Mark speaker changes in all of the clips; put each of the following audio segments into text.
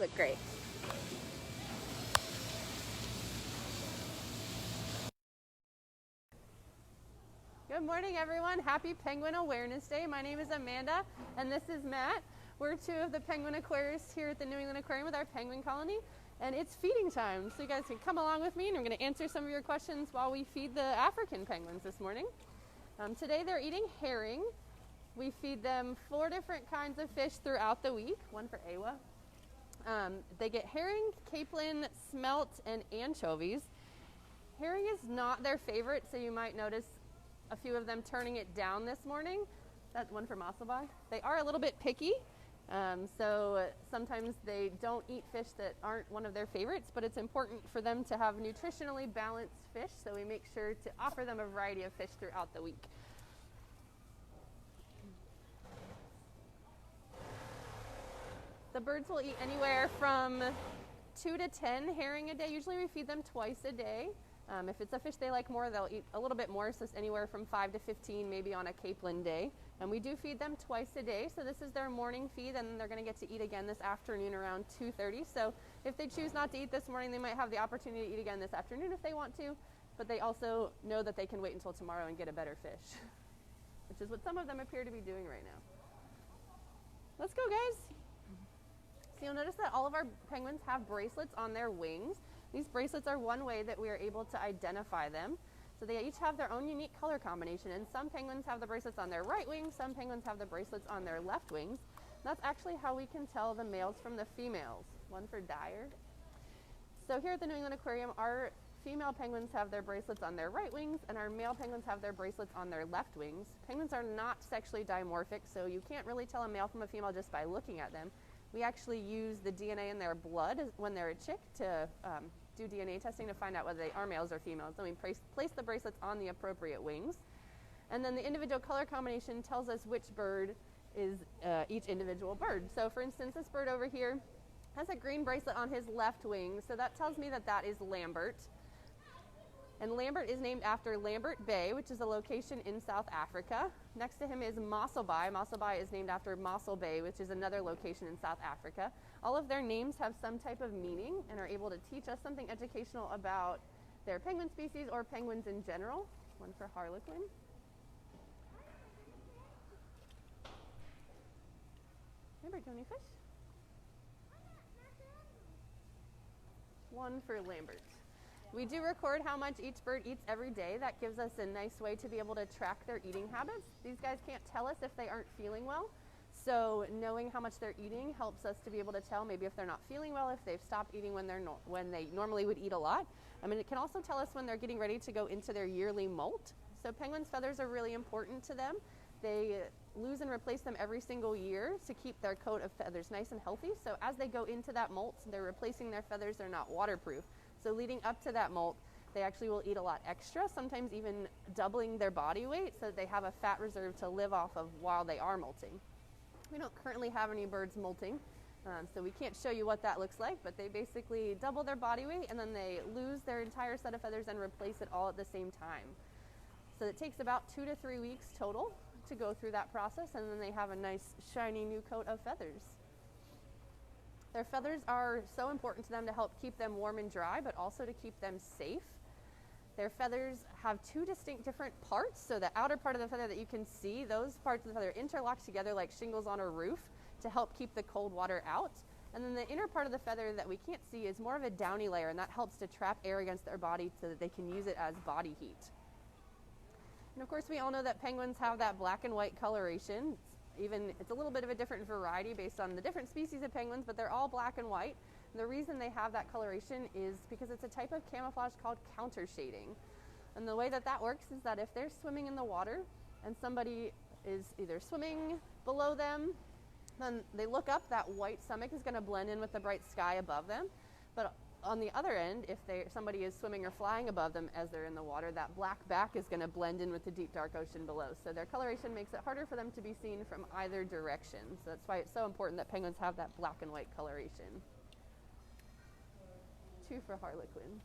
Speaker 1: look great. Good morning, everyone. Happy Penguin Awareness Day. My name is Amanda, and this is Matt. We're two of the penguin aquarists here at the New England Aquarium with our penguin colony, and it's feeding time. So you guys can come along with me, and we're going to answer some of your questions while we feed the African penguins this morning. Today they're eating herring. We feed them 4 different kinds of fish throughout the week, one for Awa. They get herring, capelin, smelt, and anchovies. Herring is not their favorite, so you might notice a few of them turning it down this morning. That's one for Masabai. They are a little bit picky, so sometimes they don't eat fish that aren't one of their favorites, but it's important for them to have nutritionally balanced fish, so we make sure to offer them a variety of fish throughout the week. The birds will eat anywhere from 2 to 10 herring a day. Usually we feed them twice a day. If it's a fish they like more, they'll eat a little bit more, so it's anywhere from 5 to 15 maybe on a capelin day. And we do feed them twice a day, so this is their morning feed, and they're going to get to eat again this afternoon around 2:30. So if they choose not to eat this morning, they might have the opportunity to eat again this afternoon if they want to, but they also know that they can wait until tomorrow and get a better fish, which is what some of them appear to be doing right now. Let's go, guys. So you'll notice that all of our penguins have bracelets on their wings. These bracelets are one way that we are able to identify them. So they each have their own unique color combination, and some penguins have the bracelets on their right wing, some penguins have the bracelets on their left wings. That's actually how we can tell the males from the females. One for Dyer. So here at the New England Aquarium, our female penguins have their bracelets on their right wings, and our male penguins have their bracelets on their left wings. Penguins are not sexually dimorphic, so you can't really tell a male from a female just by looking at them. We actually use the DNA in their blood when they're a chick to do DNA testing to find out whether they are males or females. Then we place the bracelets on the appropriate wings. And then the individual color combination tells us which bird is each individual bird. So for instance, this bird over here has a green bracelet on his left wing, so that tells me that that is Lambert. And Lambert is named after Lambert Bay, which is a location in South Africa. Next to him is Masabai. Masabai is named after Mossel Bay, which is another location in South Africa. All of their names have some type of meaning and are able to teach us something educational about their penguin species or penguins in general. One for Harlequin. Lambert, do you want any fish? One for Lambert. We do record how much each bird eats every day. That gives us a nice way to be able to track their eating habits. These guys can't tell us if they aren't feeling well, so knowing how much they're eating helps us to be able to tell maybe if they're not feeling well, if they've stopped eating when they normally would eat a lot. I mean, it can also tell us when they're getting ready to go into their yearly molt. So penguins' feathers are really important to them. They lose and replace them every single year to keep their coat of feathers nice and healthy. So as they go into that molt, they're replacing their feathers. They're not waterproof. So leading up to that molt, they actually will eat a lot extra, sometimes even doubling their body weight so that they have a fat reserve to live off of while they are molting. We don't currently have any birds molting, so we can't show you what that looks like, but they basically double their body weight and then they lose their entire set of feathers and replace it all at the same time. So it takes about 2 to 3 weeks total to go through that process, and then they have a nice shiny new coat of feathers. Their feathers are so important to them to help keep them warm and dry, but also to keep them safe. Their feathers have 2 distinct different parts. So the outer part of the feather that you can see, those parts of the feather interlock together like shingles on a roof to help keep the cold water out. And then the inner part of the feather that we can't see is more of a downy layer, and that helps to trap air against their body so that they can use it as body heat. And of course, we all know that penguins have that black and white coloration. It's a little bit of a different variety based on the different species of penguins, but they're all black and white. And the reason they have that coloration is because it's a type of camouflage called counter shading. And the way that that works is that if they're swimming in the water and somebody is either swimming below them, then they look up, that white stomach is going to blend in with the bright sky above them. But on the other end, if somebody is swimming or flying above them as they're in the water, that black back is going to blend in with the deep dark ocean below. So their coloration makes it harder for them to be seen from either direction. So that's why it's so important that penguins have that black and white coloration. 2 for Harlequin.
Speaker 2: Do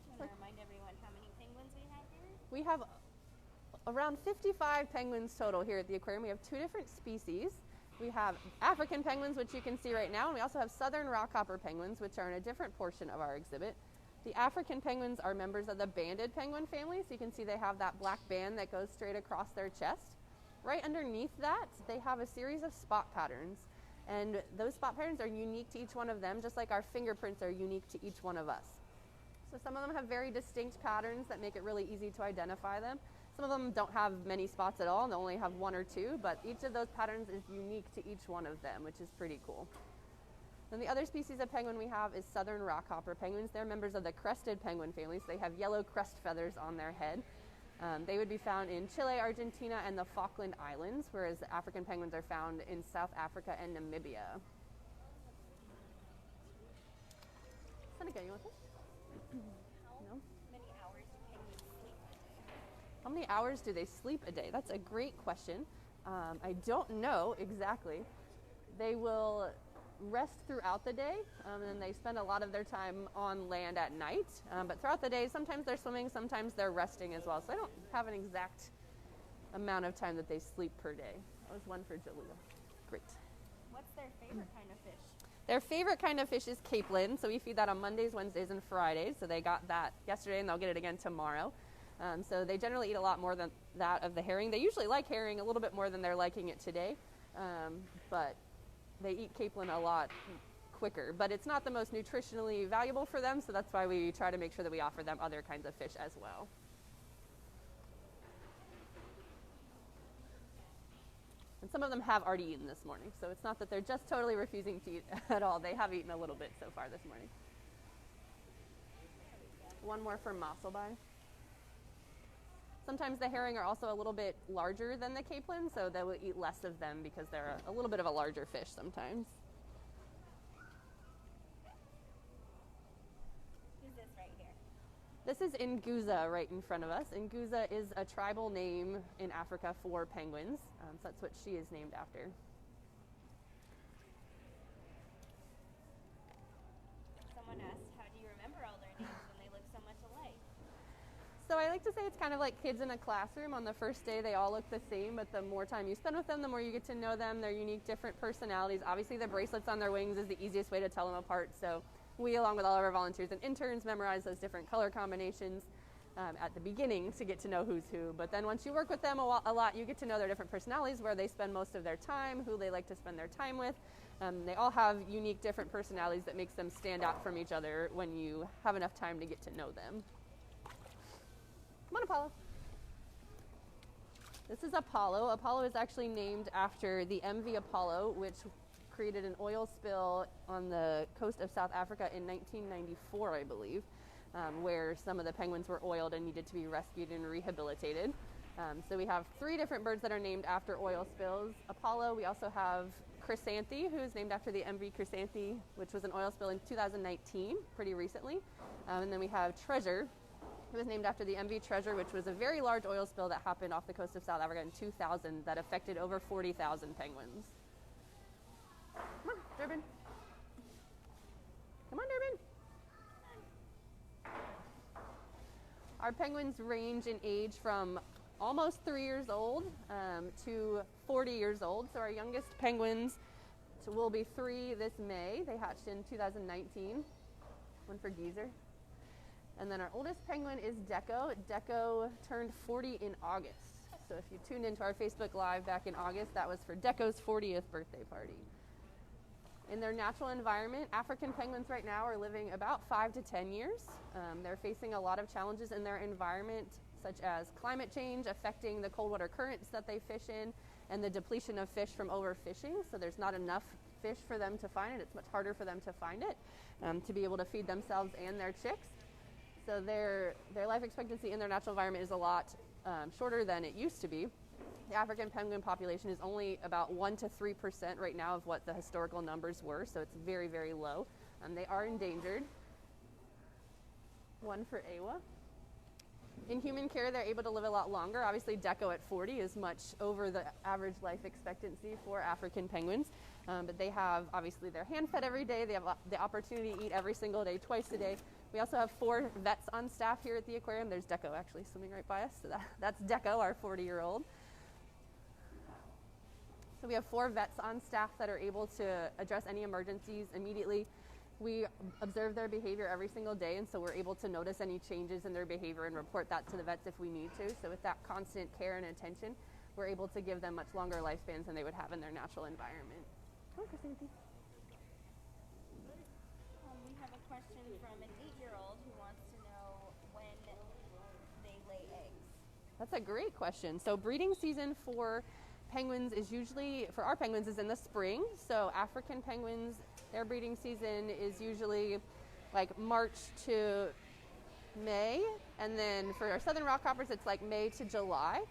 Speaker 2: you want to remind everyone how many penguins we have here?
Speaker 1: We have around 55 penguins total here at the aquarium. We have 2 different species. We have African penguins, which you can see right now, and we also have southern rockhopper penguins, which are in a different portion of our exhibit. The African penguins are members of the banded penguin family, so you can see they have that black band that goes straight across their chest. Right underneath that, they have a series of spot patterns, and those spot patterns are unique to each one of them, just like our fingerprints are unique to each one of us. So some of them have very distinct patterns that make it really easy to identify them. Some of them don't have many spots at all, and they only have one or two, but each of those patterns is unique to each one of them, which is pretty cool. Then the other species of penguin we have is southern rockhopper penguins. They're members of the crested penguin family, so they have yellow crest feathers on their head. They would be found in Chile, Argentina, and the Falkland Islands, whereas the African penguins are found in South Africa and Namibia. Seneca, you want this? No?
Speaker 2: Many hours do penguins sleep a day?
Speaker 1: How many hours do they sleep a day? That's a great question. I don't know exactly. They will rest throughout the day, and they spend a lot of their time on land at night. But throughout the day, sometimes they're swimming, sometimes they're resting as well. So I don't have an exact amount of time that they sleep per day. That was one for Jaleel. Great.
Speaker 2: What's their favorite kind of fish?
Speaker 1: Their favorite kind of fish is capelin, so we feed that on Mondays, Wednesdays, and Fridays. So they got that yesterday, and they'll get it again tomorrow. So they generally eat a lot more than that of the herring. They usually like herring a little bit more than they're liking it today, but they eat capelin a lot quicker. But it's not the most nutritionally valuable for them, so that's why we try to make sure that we offer them other kinds of fish as well. And some of them have already eaten this morning, so it's not that they're just totally refusing to eat at all. They have eaten a little bit so far this morning. One more for Mosselby. Sometimes the herring are also a little bit larger than the capelin, so they will eat less of them because they're a little bit of a larger fish sometimes.
Speaker 2: Who's this right here?
Speaker 1: This is Nguza right in front of us. Nguza is a tribal name in Africa for penguins, so that's what she is named after.
Speaker 2: Someone asked, how do you remember all their names when they look so much alike?
Speaker 1: So I like to say it's kind of like kids in a classroom. On the first day, they all look the same, but the more time you spend with them, the more you get to know them, their unique, different personalities. Obviously, the bracelets on their wings is the easiest way to tell them apart. So we, along with all of our volunteers and interns, memorize those different color combinations at the beginning to get to know who's who. But then once you work with them a lot, you get to know their different personalities, where they spend most of their time, who they like to spend their time with. They all have unique, different personalities that makes them stand out from each other when you have enough time to get to know them. Come on, Apollo. This is Apollo. Apollo is actually named after the MV Apollo, which created an oil spill on the coast of South Africa in 1994, I believe, where some of the penguins were oiled and needed to be rescued and rehabilitated. So we have 3 different birds that are named after oil spills. Apollo, we also have Chrysanthi, who is named after the MV Chrysanthi, which was an oil spill in 2019, pretty recently. And then we have Treasure, who was named after the MV Treasure, which was a very large oil spill that happened off the coast of South Africa in 2000 that affected over 40,000 penguins. Come on, Durbin. Come on, Durbin. Our penguins range in age from almost 3 years old to 40 years old. So our youngest penguins will be 3 this May. They hatched in 2019. One for Geezer. And then our oldest penguin is Deco. Deco turned 40 in August. So if you tuned into our Facebook Live back in August, that was for Deco's 40th birthday party. In their natural environment, African penguins right now are living about 5 to 10 years. They're facing a lot of challenges in their environment, such as climate change affecting the cold water currents that they fish in, and the depletion of fish from overfishing. So there's not enough fish for them to find it. It's much harder for them to find it, to be able to feed themselves and their chicks. So their life expectancy in their natural environment is a lot shorter than it used to be. The African penguin population is only about 1 to 3% right now of what the historical numbers were, so it's very, very low. They are endangered. One for Awa. In human care, they're able to live a lot longer. Obviously, Deco at 40 is much over the average life expectancy for African penguins. But they have, obviously, they're hand-fed every day. They have the opportunity to eat every single day, twice a day. We also have 4 vets on staff here at the aquarium. There's Deco actually swimming right by us. So that's Deco, our 40-year-old. So we have 4 vets on staff that are able to address any emergencies immediately. We observe their behavior every single day, and so we're able to notice any changes in their behavior and report that to the vets if we need to. So with that constant care and attention, we're able to give them much longer lifespans than they would have in their natural environment. Oh, Christine.
Speaker 2: We have a question from an 8-year-old who wants to know when they lay eggs.
Speaker 1: That's a great question. So breeding season for penguins is usually, for our penguins, is in the spring. So African penguins, their breeding season is usually like March to May. And then for our southern rockhoppers, it's like May to July.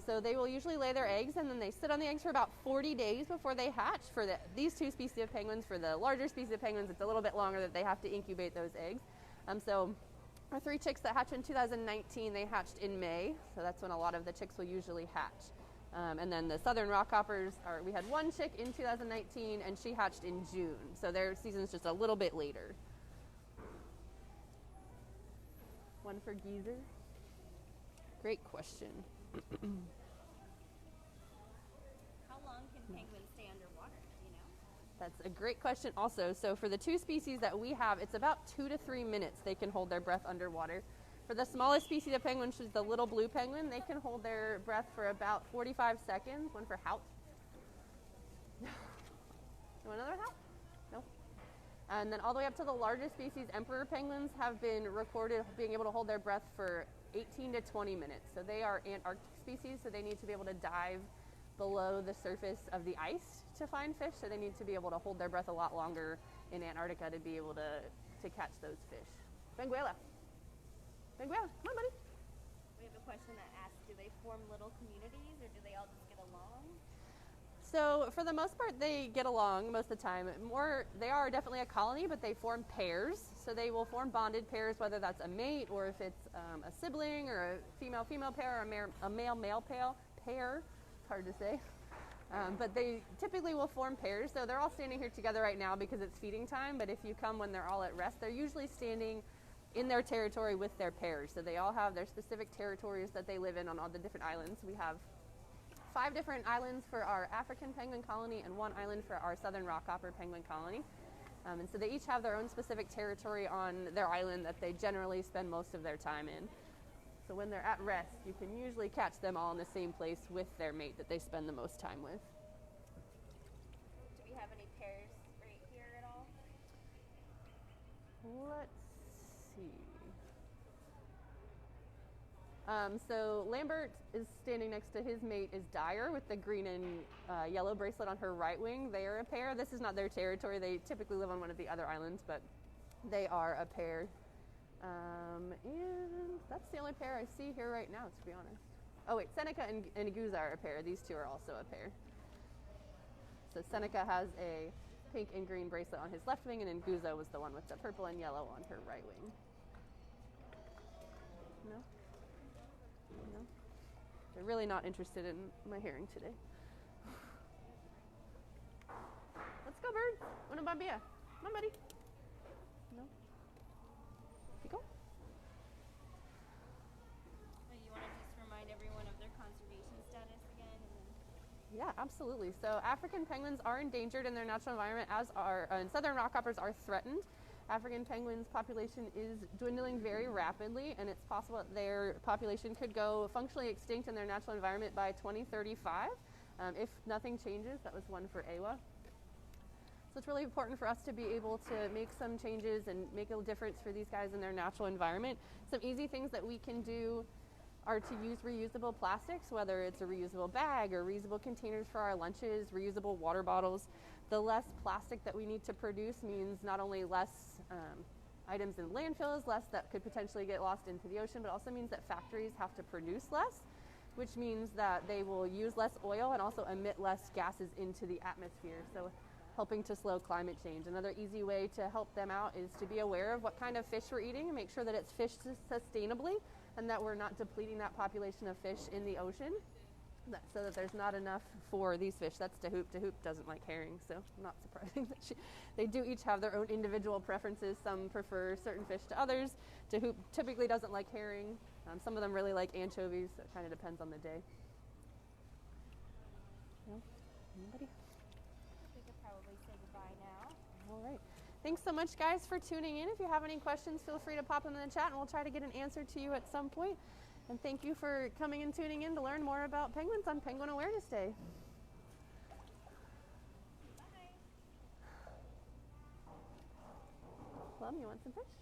Speaker 1: So they will usually lay their eggs, and then they sit on the eggs for about 40 days before they hatch. For these 2 species of penguins, for the larger species of penguins, it's a little bit longer that they have to incubate those eggs. So our 3 chicks that hatched in 2019, they hatched in May. So that's when a lot of the chicks will usually hatch. And then the southern rockhoppers, we had 1 chick in 2019, and she hatched in June. So their season's just a little bit later. One for Geezer. Great question.
Speaker 2: How long can penguins stay underwater? Do you know?
Speaker 1: That's a great question also. So for the 2 species that we have, it's about 2 to 3 minutes they can hold their breath underwater. For the smallest species of penguin, which is the little blue penguin, they can hold their breath for about 45 seconds. One for Hout. You want another Hout? No. And then all the way up to the largest species, emperor penguins, have been recorded being able to hold their breath for 18 to 20 minutes. So they are Antarctic species, so they need to be able to dive below the surface of the ice to find fish. So they need to be able to hold their breath a lot longer in Antarctica to be able to catch those fish. Benguela. Benguela, come on, buddy.
Speaker 2: We have a question that asks, do they form little communities, or do they all just get along?
Speaker 1: So for the most part, they get along most of the time. They are definitely a colony, but they form pairs. So they will form bonded pairs, whether that's a mate or if it's a sibling or a female-female pair or a male-male pair. It's hard to say. But they typically will form pairs. So they're all standing here together right now because it's feeding time. But if you come when they're all at rest, they're usually standing in their territory with their pairs. So they all have their specific territories that they live in on all the different islands. We have 5 different islands for our African penguin colony and 1 island for our southern rockhopper penguin colony. And so they each have their own specific territory on their island that they generally spend most of their time in. So when they're at rest, you can usually catch them all in the same place with their mate that they spend the most time with.
Speaker 2: Do we have any pairs right here at all?
Speaker 1: Let's see. So Lambert is standing next to his mate is Dyer with the green and yellow bracelet on her right wing. They are a pair. This is not their territory. They typically live on one of the other islands, but they are a pair. And that's the only pair I see here right now, to be honest. Oh wait, Seneca and Guza are a pair. These 2 are also a pair. So Seneca has a pink and green bracelet on his left wing, and then Guza was the one with the purple and yellow on her right wing. No? No? They're really not interested in my hearing today. Let's go, bird. Una bambia. Come on, buddy. No? You go.
Speaker 2: You want to just remind everyone of their conservation status again?
Speaker 1: Yeah, absolutely. So African penguins are endangered in their natural environment, as are and southern rockhoppers are threatened. African penguins population is dwindling very rapidly, and it's possible that their population could go functionally extinct in their natural environment by 2035 if nothing changes. That was one for Awa. So it's really important for us to be able to make some changes and make a difference for these guys in their natural environment. Some easy things that we can do are to use reusable plastics, whether it's a reusable bag or reusable containers for our lunches, reusable water bottles. The less plastic that we need to produce means not only less items in landfills, less that could potentially get lost into the ocean, but also means that factories have to produce less, which means that they will use less oil and also emit less gases into the atmosphere. So helping to slow climate change. Another easy way to help them out is to be aware of what kind of fish we're eating and make sure that it's fished sustainably and that we're not depleting that population of fish in the ocean so that there's not enough for these fish. That's Tahoop. Tahoop doesn't like herring, so not surprising that they do each have their own individual preferences. Some prefer certain fish to others. Tahoop typically doesn't like herring. Some of them really like anchovies, so it kind of depends on the day. Yeah. Anybody?
Speaker 2: We could probably say goodbye now.
Speaker 1: All right. Thanks so much, guys, for tuning in. If you have any questions, feel free to pop them in the chat, and we'll try to get an answer to you at some point. And thank you for coming and tuning in to learn more about penguins on Penguin Awareness Day.
Speaker 2: Bye.
Speaker 1: Plum, you want some fish?